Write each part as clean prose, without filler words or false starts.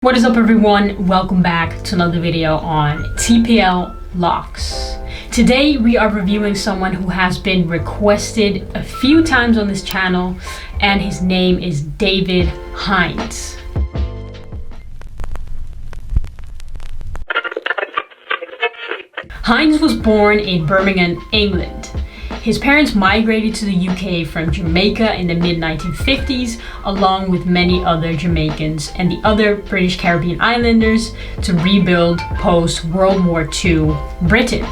What is up everyone, welcome back to another video on TPL locks. Today we are reviewing someone who has been requested a few times on this channel, and his name is David Hinds. Hinds was born in Birmingham, England. His parents migrated to the UK from Jamaica in the mid-1950s, along with many other Jamaicans and the other British Caribbean islanders, to rebuild post-World War II Britain.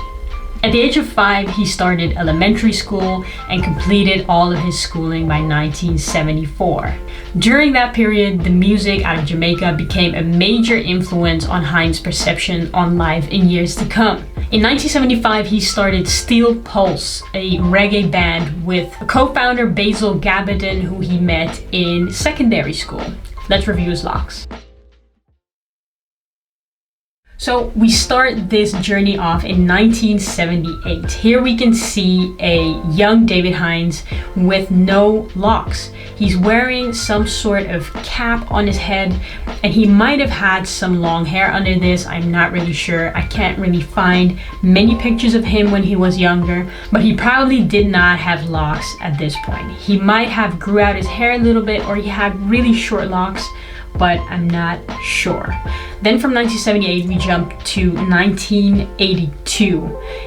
At the age of 5, he started elementary school and completed all of his schooling by 1974. During that period, the music out of Jamaica became a major influence on Hinds' perception on life in years to come. In 1975, he started Steel Pulse, a reggae band with co-founder Basil Gabbidon, who he met in secondary school. Let's review his locks. So we start this journey off in 1978. Here we can see a young David Hinds with no locks. He's wearing some sort of cap on his head, and he might have had some long hair under this. I'm not really sure. I can't really find many pictures of him when he was younger, but he probably did not have locks at this point. He might have grew out his hair a little bit, or he had really short locks, but I'm not sure. Then from 1978 we jump to 1982,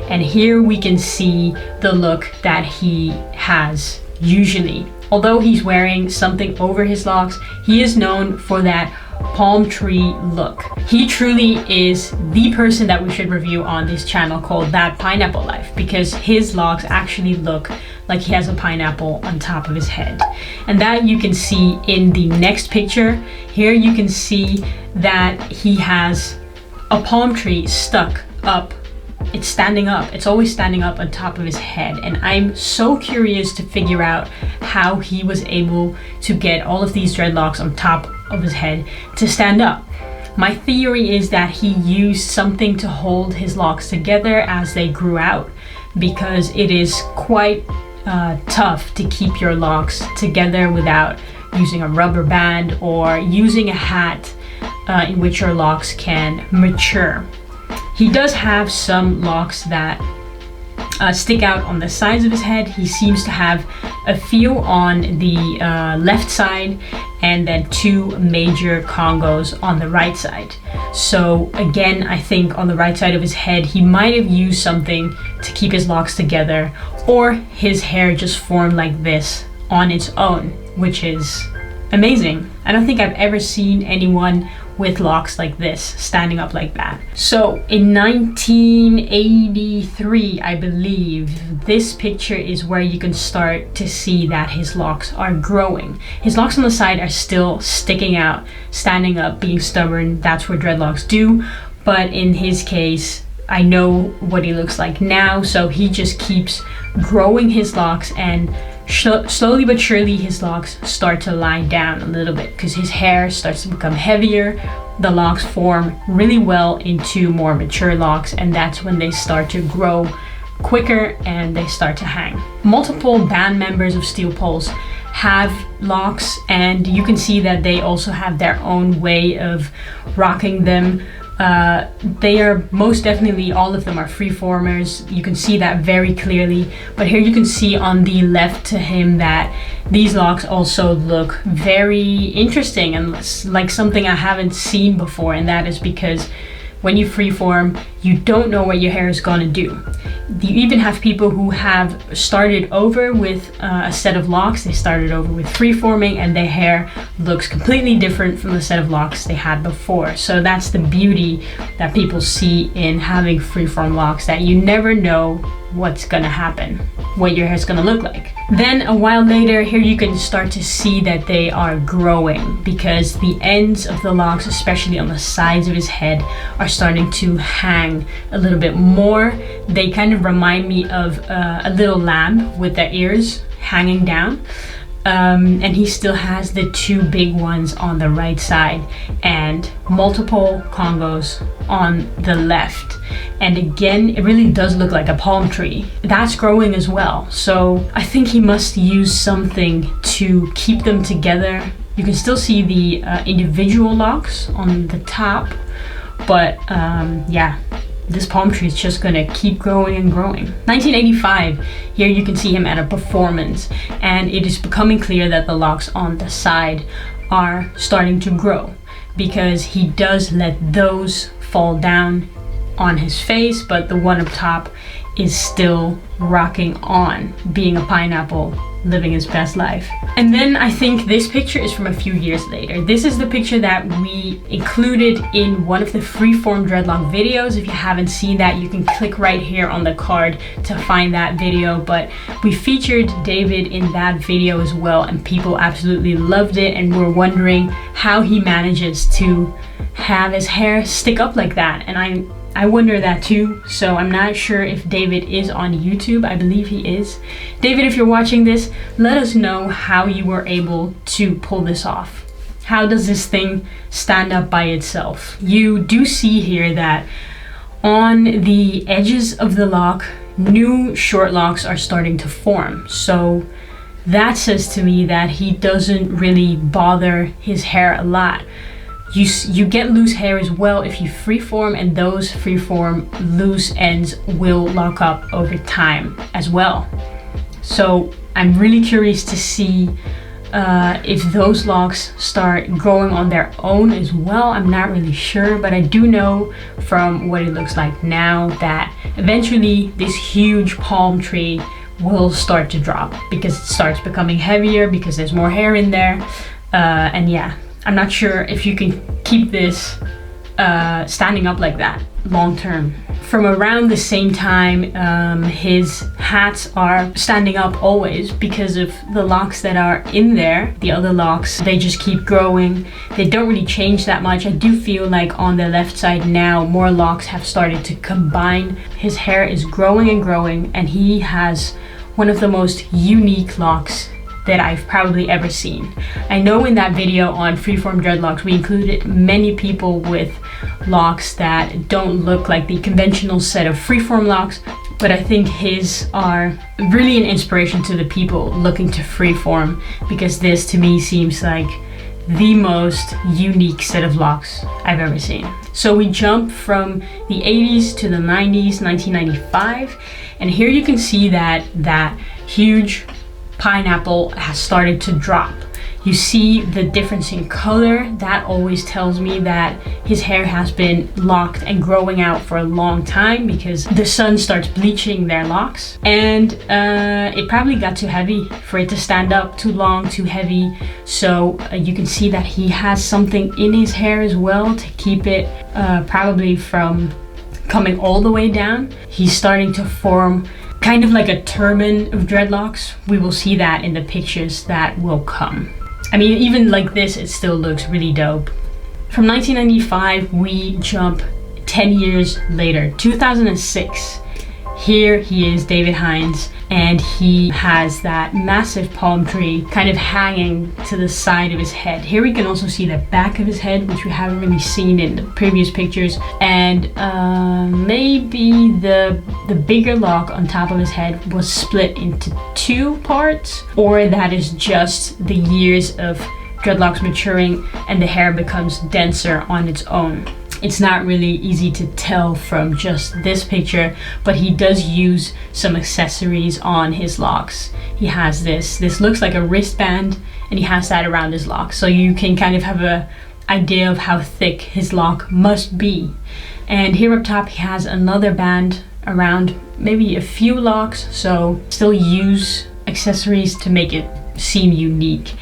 and here we can see the look that he has usually. Although he's wearing something over his locks, he is known for that palm tree look. He truly is the person that we should review on this channel, called That Pineapple Life, because his locks actually look like he has a pineapple on top of his head. And that you can see in the next picture. Here you can see that he has a palm tree stuck up. It's standing up. It's always standing up on top of his head. And I'm so curious to figure out how he was able to get all of these dreadlocks on top of his head to stand up. My theory is that he used something to hold his locks together as they grew out, because it is quite tough to keep your locks together without using a rubber band or using a hat in which your locks can mature. He does have some locks that stick out on the sides of his head. He seems to have a few on the left side, and then 2 major congos on the right side. So again, I think on the right side of his head he might have used something to keep his locks together, or his hair just formed like this on its own, which is amazing. I don't think I've ever seen anyone with locks like this, standing up like that. So in 1983, I believe, this picture is where you can start to see that his locks are growing. His locks on the side are still sticking out, standing up, being stubborn. That's what dreadlocks do. But in his case, I know what he looks like now, so he just keeps growing his locks, and slowly but surely his locks start to lie down a little bit because his hair starts to become heavier. The locks form really well into more mature locks, and that's when they start to grow quicker and they start to hang. Multiple band members of Steel Pulse have locks, and you can see that they also have their own way of rocking them. They are most definitely, all of them are freeformers. You can see that very clearly. But here you can see on the left to him that these locks also look very interesting and like something I haven't seen before. And that is because when you freeform, you don't know what your hair is gonna do. You even have people who have started over with a set of locks. They started over with freeforming, and their hair looks completely different from the set of locks they had before. So that's the beauty that people see in having freeform locks, that you never know what's gonna happen, what your hair's gonna look like. Then a while later, here you can start to see that they are growing, because the ends of the locks, especially on the sides of his head, are starting to hang a little bit more. They kind of remind me of a little lamb with their ears hanging down. And he still has the 2 big ones on the right side and multiple congos on the left. And again, it really does look like a palm tree. That's growing as well. So I think he must use something to keep them together You can still see the individual locks on the top, but yeah, this palm tree is just gonna keep growing and growing. 1985, here you can see him at a performance, and it is becoming clear that the locks on the side are starting to grow, because he does let those fall down on his face, but the one up top is still rocking on, being a pineapple, living his best life. And then I think this picture is from a few years later. This is the picture that we included in one of the freeform dreadlock videos. If you haven't seen that, you can click right here on the card to find that video. But we featured David in that video as well, and people absolutely loved it and were wondering how he manages to have his hair stick up like that. And I wonder that too, so I'm not sure if David is on YouTube. I believe he is. David, if you're watching this, let us know how you were able to pull this off. How does this thing stand up by itself? You do see here that on the edges of the lock, new short locks are starting to form. So that says to me that he doesn't really bother his hair a lot. You get loose hair as well if you freeform, and those freeform loose ends will lock up over time as well. So I'm really curious to see if those locks start growing on their own as well. I'm not really sure, but I do know from what it looks like now that eventually this huge palm tree will start to drop, because it starts becoming heavier, because there's more hair in there, and yeah, I'm not sure if you can keep this standing up like that long term. From around the same time, his hats are standing up always because of the locks that are in there. The other locks, they just keep growing. They don't really change that much. I do feel like on the left side now, more locks have started to combine. His hair is growing and growing, and he has one of the most unique locks that I've probably ever seen. I know in that video on freeform dreadlocks, we included many people with locks that don't look like the conventional set of freeform locks, but I think his are really an inspiration to the people looking to freeform, because this to me seems like the most unique set of locks I've ever seen. So we jump from the 80s to the 90s, 1995, and here you can see that that huge pineapple has started to drop. You see the difference in color. That always tells me that his hair has been locked and growing out for a long time, because the sun starts bleaching their locks, and it probably got too heavy for it to stand up, too long, too heavy. So you can see that he has something in his hair as well to keep it probably from coming all the way down. He's starting to form kind of like a turban of dreadlocks. We will see that in the pictures that will come. I mean, even like this, it still looks really dope. From 1995, we jump 10 years later, 2006. Here he is, David Hinds, and he has that massive palm tree kind of hanging to the side of his head. Here we can also see the back of his head, which we haven't really seen in the previous pictures, and maybe the bigger lock on top of his head was split into two parts, or that is just the years of dreadlocks maturing and the hair becomes denser on its own. It's not really easy to tell from just this picture, but he does use some accessories on his locks. He has this looks like a wristband, and he has that around his locks. So you can kind of have an idea of how thick his lock must be. And here up top, he has another band around maybe a few locks. So still use accessories to make it seem unique.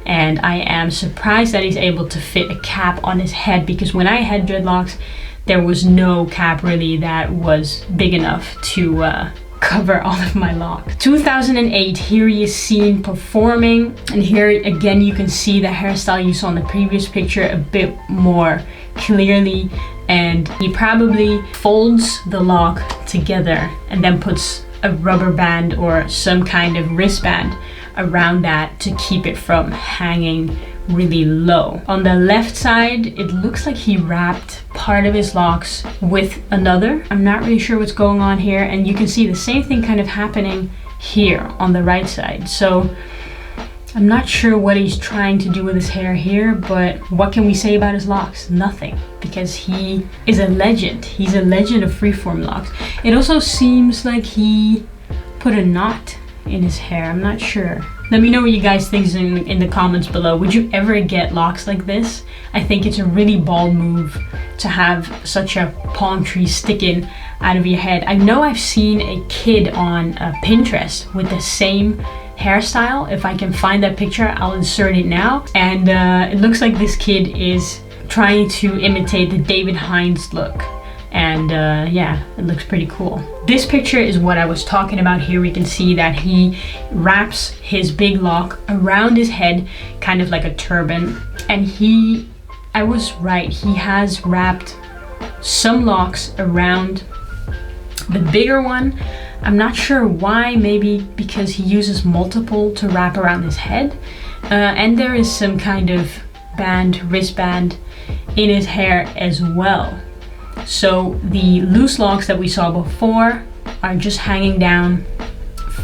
And I am surprised that he's able to fit a cap on his head, because when I had dreadlocks, there was no cap really that was big enough to cover all of my locks. 2008, here he is seen performing, and here again you can see the hairstyle you saw in the previous picture a bit more clearly, and he probably folds the lock together and then puts a rubber band or some kind of wristband around that to keep it from hanging really low. On the left side, it looks like he wrapped part of his locks with another. I'm not really sure what's going on here, and you can see the same thing kind of happening here on the right side. So I'm not sure what he's trying to do with his hair here, but what can we say about his locks? Nothing, because he is a legend. He's a legend of freeform locks. It also seems like he put a knot in his hair. I'm not sure. Let me know what you guys think in the comments below. Would you ever get locks like this? I think it's a really bold move to have such a palm tree sticking out of your head. I know I've seen a kid on Pinterest with the same hairstyle. If I can find that picture, I'll insert it now. And it looks like this kid is trying to imitate the David Hinds look. And yeah, it looks pretty cool. This picture is what I was talking about. Here we can see that he wraps his big lock around his head, kind of like a turban. And I was right, he has wrapped some locks around the bigger one. I'm not sure why, maybe because he uses multiple to wrap around his head. And there is some kind of wristband in his hair as well. So the loose locks that we saw before are just hanging down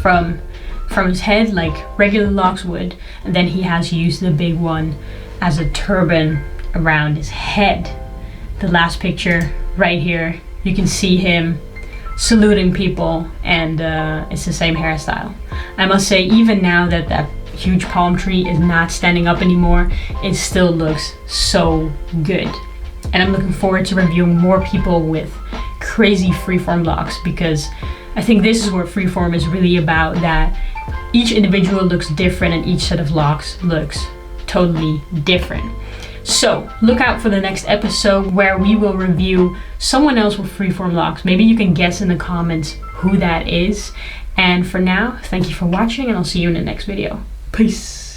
from his head like regular locks would, and then he has used the big one as a turban around his head. The last picture right here, you can see him saluting people, and it's the same hairstyle. I must say, even now that that huge palm tree is not standing up anymore, it still looks so good. And I'm looking forward to reviewing more people with crazy freeform locks, because I think this is what freeform is really about, that each individual looks different and each set of locks looks totally different. So look out for the next episode where we will review someone else with freeform locks. Maybe you can guess in the comments who that is. And for now, thank you for watching, and I'll see you in the next video. Peace.